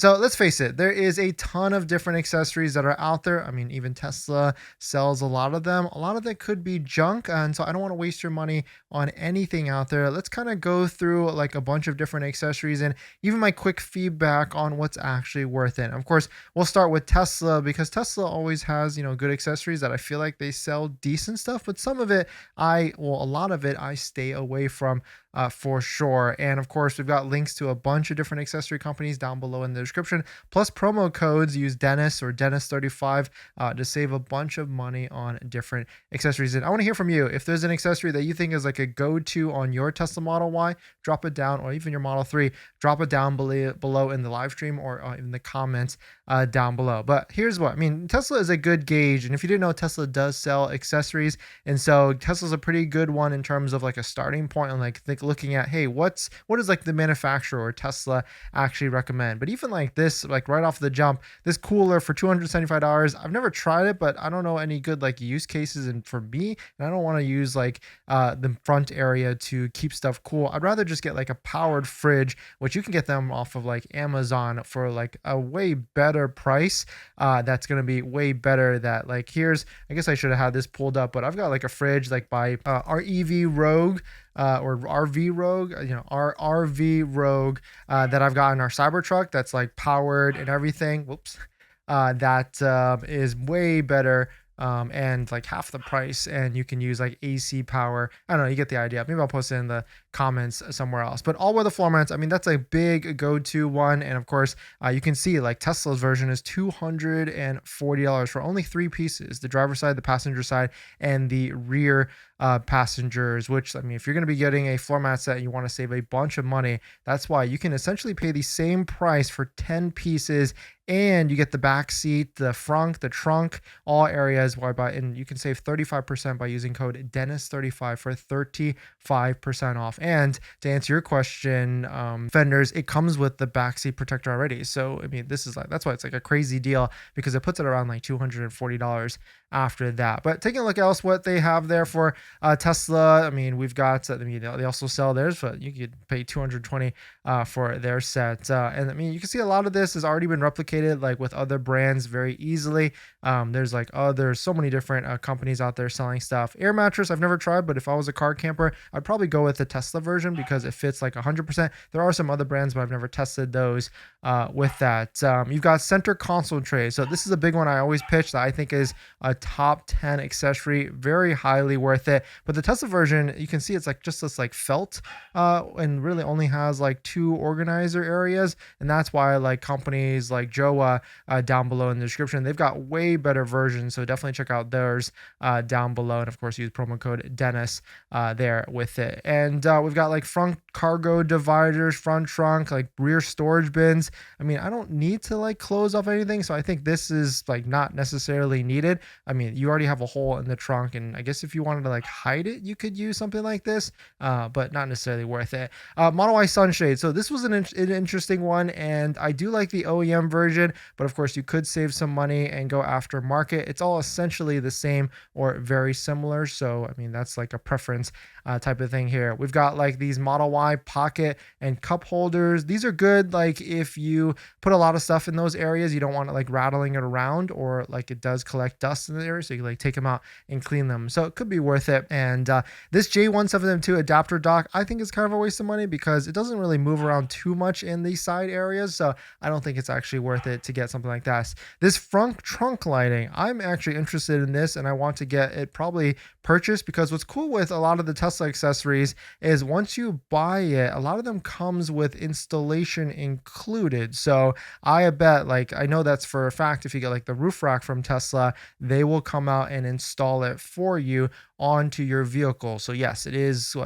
So let's face it, there is a ton of different accessories that are out there. I mean, even Tesla sells a lot of them. A lot of that could be junk. And so I don't want to waste your money on anything out there. Let's kind of go through like a bunch of different accessories and even my quick feedback on what's actually worth it. Of course, we'll start with Tesla because Tesla always has, good accessories that I feel like they sell decent stuff, but some of it, a lot of it, I stay away from for sure. And of course, we've got links to a bunch of different accessory companies down below in the description, plus promo codes. Use Dennis or Dennis35 to save a bunch of money on different accessories. And I want to hear from you. If there's an accessory that you think is like a go-to on your Tesla Model Y, drop it down, or even your Model 3, drop it down below in the live stream or in the comments down below. But here's what I mean. Tesla is a good gauge. And if you didn't know, Tesla does sell accessories. And so Tesla's a pretty good one in terms of like a starting point and like looking at, hey, what is like the manufacturer or Tesla actually recommend. But even like this, like right off the jump, this cooler for $275, I've never tried it, but I don't know any good like use cases. And for me, and I don't want to use like the front area to keep stuff cool. I'd rather just get like a powered fridge, which you can get them off of like Amazon for like a way better price. That's going to be way better. That like I guess I should have had this pulled up, but I've got like a fridge like by REV Rogue or RV Rogue, RV Rogue that I've got in our Cybertruck that's like powered and everything. Whoops. That is way better and like half the price, and you can use like AC power. I don't know, you get the idea. Maybe I'll post it in the comments somewhere else. But all weather floor mats, I mean, that's a big go-to one. And of course, you can see like Tesla's version is $240 for only 3 pieces: the driver's side, the passenger side, and the rear passengers. Which, I mean, if you're going to be getting a floor mat set and you want to save a bunch of money, that's why you can essentially pay the same price for 10 pieces, and you get the back seat, the front, the trunk, all areas. And you can save 35% by using code Dennis35 for 35% off. And to answer your question, fenders, it comes with the backseat protector already. So I mean, that's why it's like a crazy deal, because it puts it around like $240 after that. But taking a look else what they have there for Tesla. I mean, we've got, they also sell theirs, but you could pay $220 for their set. And I mean, you can see a lot of this has already been replicated like with other brands very easily. There's so many different companies out there selling stuff. Air mattress, I've never tried, but if I was a car camper, I'd probably go with the Tesla version because it fits like 100%. There are some other brands, but I've never tested those with that. You've got center console tray. So this is a big one I always pitch that I think is a top 10 accessory, very highly worth it. But the Tesla version, you can see it's like just this like felt and really only has like 2 organizer areas. And that's why like companies like Jowua down below in the description, they've got way better versions. So definitely check out theirs down below. And of course, use promo code Dennis there with it. And we've got like front cargo dividers, front trunk, like rear storage bins. I mean, I don't need to like close off anything. So I think this is like not necessarily needed. I mean, you already have a hole in the trunk, and I guess if you wanted to like hide it, you could use something like this, but not necessarily worth it. Model Y sunshade. So this was an interesting one, and I do like the OEM version, but of course you could save some money and go after market. It's all essentially the same or very similar. So, I mean, that's like a preference type of thing here. We've got like these Model Y pocket and cup holders. These are good like if you put a lot of stuff in those areas, you don't want it like rattling it around, or like it does collect dust in the area, so you can like take them out and clean them. So it could be worth it. And this J1772 adapter dock, I think is kind of a waste of money because it doesn't really move around too much in these side areas. So I don't think it's actually worth it to get something like that. This front trunk lighting, I'm actually interested in this, and I want to get it probably purchased, because what's cool with a lot of the Tesla accessories is once you buy it, a lot of them comes with installation included. So I bet, like, I know that's for a fact, if you get like the roof rack from Tesla, they will come out and install it for you onto your vehicle. So yes, it is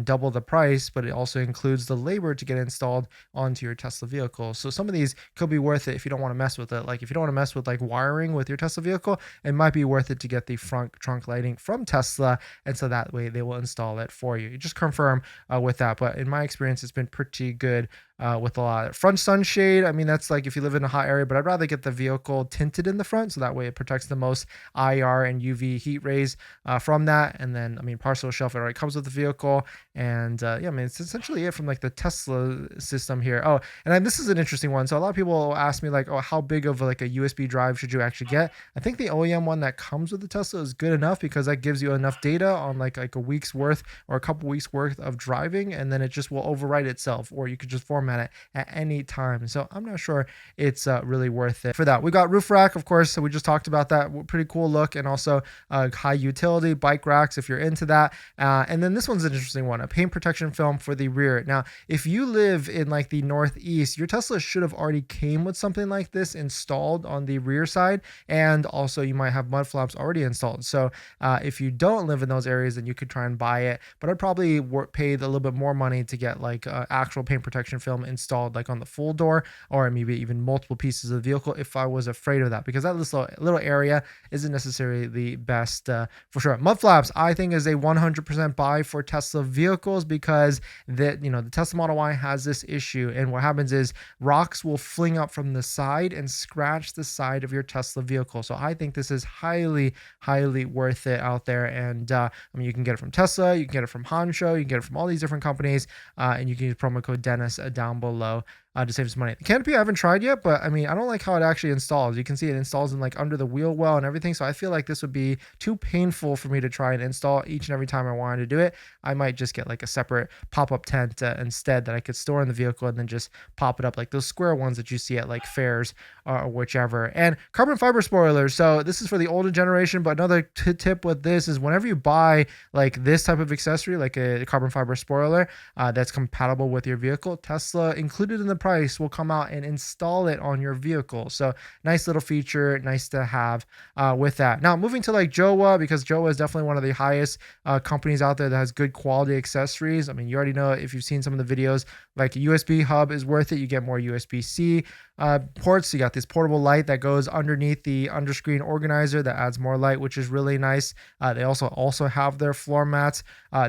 double the price, but it also includes the labor to get installed onto your Tesla vehicle. So some of these could be worth it if you don't want to mess with it. Like if you don't want to mess with like wiring with your Tesla vehicle, it might be worth it to get the front trunk lighting from Tesla, and so that way they will install it for you. You just confirm with that, but in my experience, it's been pretty good with a lot of front sunshade. I mean, that's like if you live in a hot area, but I'd rather get the vehicle tinted in the front so that way it protects the most IR and UV heat rays from that. And then, I mean, partial shelf, it already comes with the vehicle. And yeah, I mean, it's essentially it from like the Tesla system here. Oh, and then this is an interesting one. So a lot of people ask me like, oh, how big of like a USB drive should you actually get? I think the OEM one that comes with the Tesla is good enough because that gives you enough data on like a week's worth or a couple weeks worth of driving, and then it just will overwrite itself, or you could just format it at any time. So I'm not sure it's really worth it for that. We got roof rack, of course. So we just talked about that. Pretty cool look, and also high utility bike racks if you're into that. And then this one's an interesting one, a paint protection film for the rear. Now, if you live in like the Northeast, your Tesla should have already came with something like this installed on the rear side, and also you might have mud flaps already installed. So if you don't live in those areas, then you could try and buy it, but I'd probably pay a little bit more money to get like actual paint protection film installed like on the full door, or maybe even multiple pieces of the vehicle if I was afraid of that, because that little area isn't necessarily the best for sure. Mud flaps, I think, is a 100% buy for Tesla vehicles, because the Tesla Model Y has this issue, and what happens is rocks will fling up from the side and scratch the side of your Tesla vehicle. So I think this is highly worth it out there. And I mean, you can get it from Tesla, you can get it from Hansshow, you can get it from all these different companies, and you can use promo code Dennis down below to save some money. The canopy I haven't tried yet, but I mean, I don't like how it actually installs. You can see it installs in like under the wheel well and everything. So I feel like this would be too painful for me to try and install each and every time I wanted to do it. I might just get like a separate pop-up tent instead that I could store in the vehicle and then just pop it up, like those square ones that you see at like fairs or whichever. And carbon fiber spoilers. So this is for the older generation, but another tip with this is whenever you buy like this type of accessory, like a carbon fiber spoiler that's compatible with your vehicle, Tesla included in the price will come out and install it on your vehicle. So nice little feature, nice to have with that. Now moving to like Jowua, because Jowua is definitely one of the highest companies out there that has good quality accessories. I mean, you already know if you've seen some of the videos, like a USB hub is worth it. You get more USB-C ports. You got this portable light that goes underneath the underscreen organizer that adds more light, which is really nice. They also have their floor mats.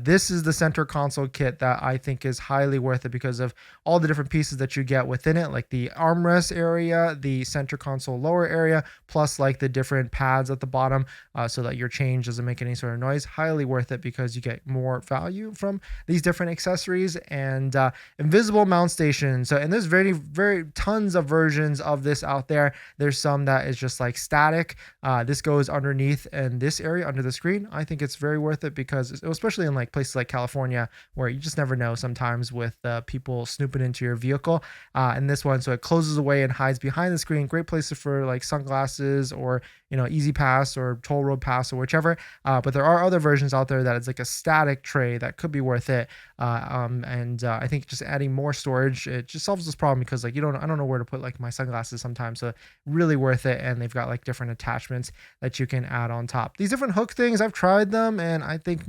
This is the center console kit that I think is highly worth it because of all the different pieces that you get within it, like the armrest area, the center console lower area, plus like the different pads at the bottom, so that your change doesn't make any sort of noise. Highly worth it because you get more value from these different accessories. And invisible mount station. So, and there's very tons of versions of this out there. There's some that is just like static. This goes underneath in this area under the screen. I think it's very worth it because especially in like places like California, where you just never know sometimes with people snooping into your vehicle. And this one, so it closes away and hides behind the screen. Great place for like sunglasses or Easy Pass or Toll Road Pass or whichever. But there are other versions out there that it's like a static tray that could be worth it. I think just adding more storage, it just solves this problem because like I don't know where to put like my sunglasses sometimes. So really worth it. And they've got like different attachments that you can add on top. These different hook things, I've tried them and I think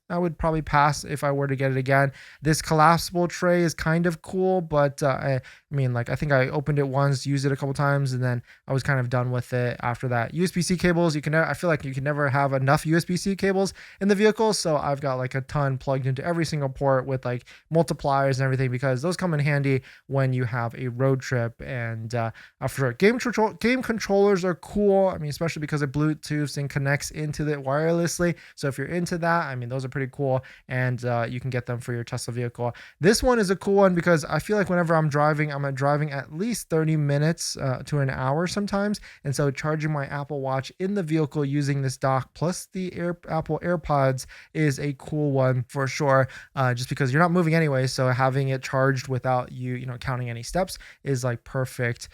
I would probably pass if I were to get it again. This collapsible tray is kind of cool, but I mean, like I think I opened it once, used it a couple times, and then I was kind of done with it after that. USB-C cables, I feel like you can never have enough USB-C cables in the vehicle, so I've got like a ton plugged into every single port with like multipliers and everything, because those come in handy when you have a road trip. And for sure, game controllers are cool. I mean, especially because it Bluetooths and connects into it wirelessly. So if you're into that, I mean, those are pretty cool, and you can get them for your Tesla vehicle. This one is a cool one because I feel like whenever I'm driving at least 30 minutes to an hour sometimes, and so charging my Apple Watch in the vehicle using this dock plus the Apple AirPods is a cool one for sure, just because you're not moving anyway, so having it charged without you counting any steps is like perfect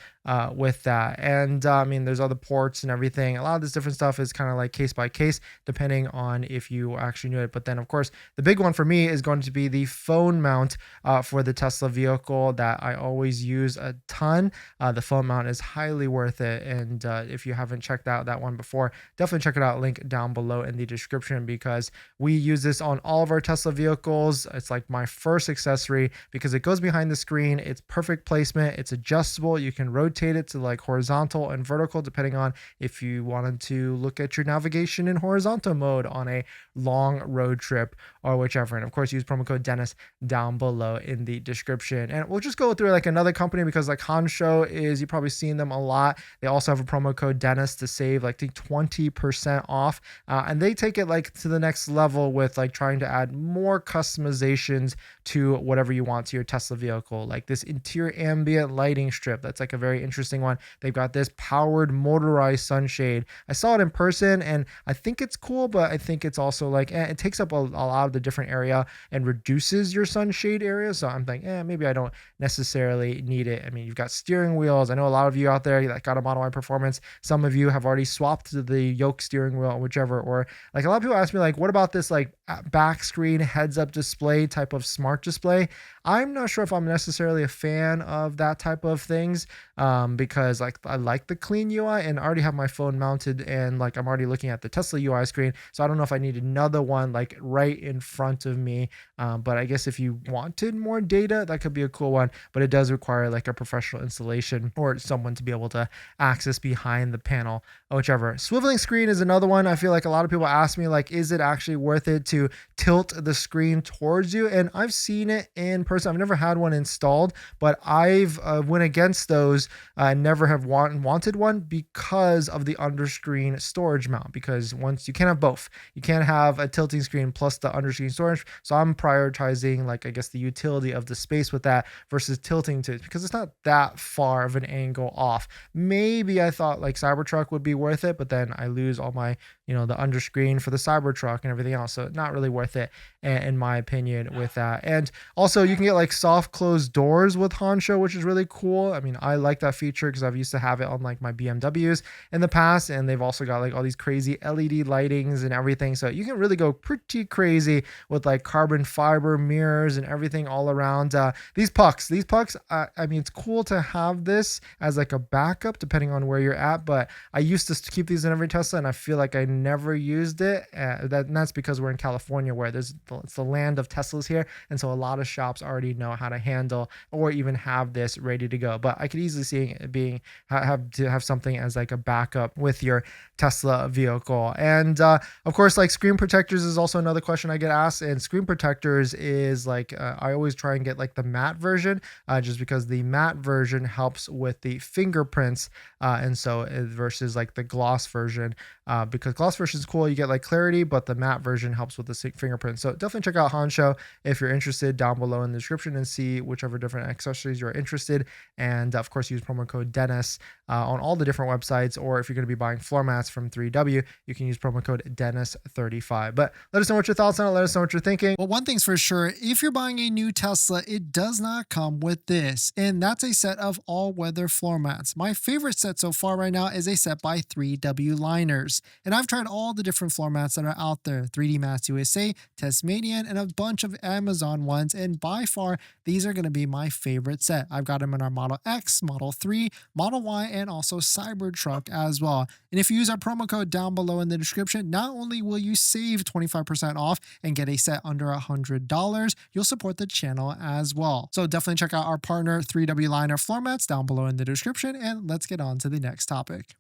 with that. And I mean, there's other ports and everything. A lot of this different stuff is kind of like case by case depending on if you actually knew it. But then of course the big one for me is going to be the phone mount for the Tesla vehicle that I always use a ton. The phone mount is highly worth it, and if you haven't checked out that one before, definitely check it out. Link down below in the description, because we use this on all of our Tesla vehicles. It's like my first accessory because it goes behind the screen. It's perfect placement. It's adjustable. You can rotate rotate it to like horizontal and vertical, depending on if you wanted to look at your navigation in horizontal mode on a long road trip or whichever. And of course, use promo code Dennis down below in the description. And we'll just go through like another company because like Hansshow is, you've probably seen them a lot. They also have a promo code Dennis to save like 20% off. And they take it like to the next level with like trying to add more customizations to whatever you want to your Tesla vehicle, like this interior ambient lighting strip. That's like a very interesting one. They've got this powered motorized sunshade. I saw it in person and I think it's cool, but I think it's also like it takes up a lot of the different area and reduces your sunshade area. So I'm thinking, maybe I don't necessarily need it. I mean, you've got steering wheels. I know a lot of you out there that got a Model Y Performance. Some of you have already swapped to the yoke steering wheel, whichever. Or like a lot of people ask me like, what about this like back screen heads up display type of smart display? I'm not sure if I'm necessarily a fan of that type of things because like I like the clean UI and I already have my phone mounted and like I'm already looking at the Tesla UI screen. So I don't know if I need another one like right in front of me. But I guess if you wanted more data, that could be a cool one, but it does require like a professional installation or someone to be able to access behind the panel or whichever. Swiveling screen is another one. I feel like a lot of people ask me like, is it actually worth it to tilt the screen towards you? And I've seen it in person. I've never had one installed, but I've went against those. I never have wanted one because of the underscreen storage mount, because once you can't have both, you can't have a tilting screen plus the underscreen storage. So I'm prioritizing like, I guess the utility of the space with that versus tilting to it because it's not that far of an angle off. Maybe I thought like Cybertruck would be worth it, but then I lose all my, the underscreen for the Cybertruck and everything else. So not really worth it in my opinion with that. And also you can get like soft closed doors with Hansshow, which is really cool. I mean, I like that feature because I've used to have it on like my BMWs in the past, and they've also got like all these crazy LED lightings and everything. So you can really go pretty crazy with like carbon fiber mirrors and everything all around. These pucks, I mean, it's cool to have this as like a backup depending on where you're at, but I used to keep these in every Tesla and I feel like I never used it. That's because we're in California where it's the land of Teslas here. And so a lot of shops already know how to handle or even have this ready to go. But I could easily see it being have something as like a backup with your Tesla vehicle. And of course, like screen protectors is also another question I get asked. And screen protectors is like I always try and get like the matte version, just because the matte version helps with the fingerprints, and so versus like the gloss version, because gloss version is cool, you get like clarity, but the matte version helps with the fingerprint. So definitely check out Hansshow if you're interested down below in the description and see whichever different accessories you're interested. And of course, use promo code Dennis on all the different websites, or if you're going to be buying floor mats from 3W, you can use promo code Dennis35. But let us know what your thoughts on it. Let us know what you're thinking. Well, one thing's for sure, if you're buying a new Tesla, it does not come with this, and that's a set of all-weather floor mats. My favorite set so far right now is a set by 3W Liners, and I've tried all the different floor mats that are out there, 3D Mats USA, Tasmanian, and a bunch of Amazon ones, and by far, these are going to be my favorite set. I've got them in our Model X, Model 3, Model Y, and also Cybertruck as well. And if you use our promo code down below in the description, not only will you save 25% off and get a set under $100, you'll support the channel as well. So definitely check out our partner 3W Liner floor mats down below in the description, and let's get on to the next topic.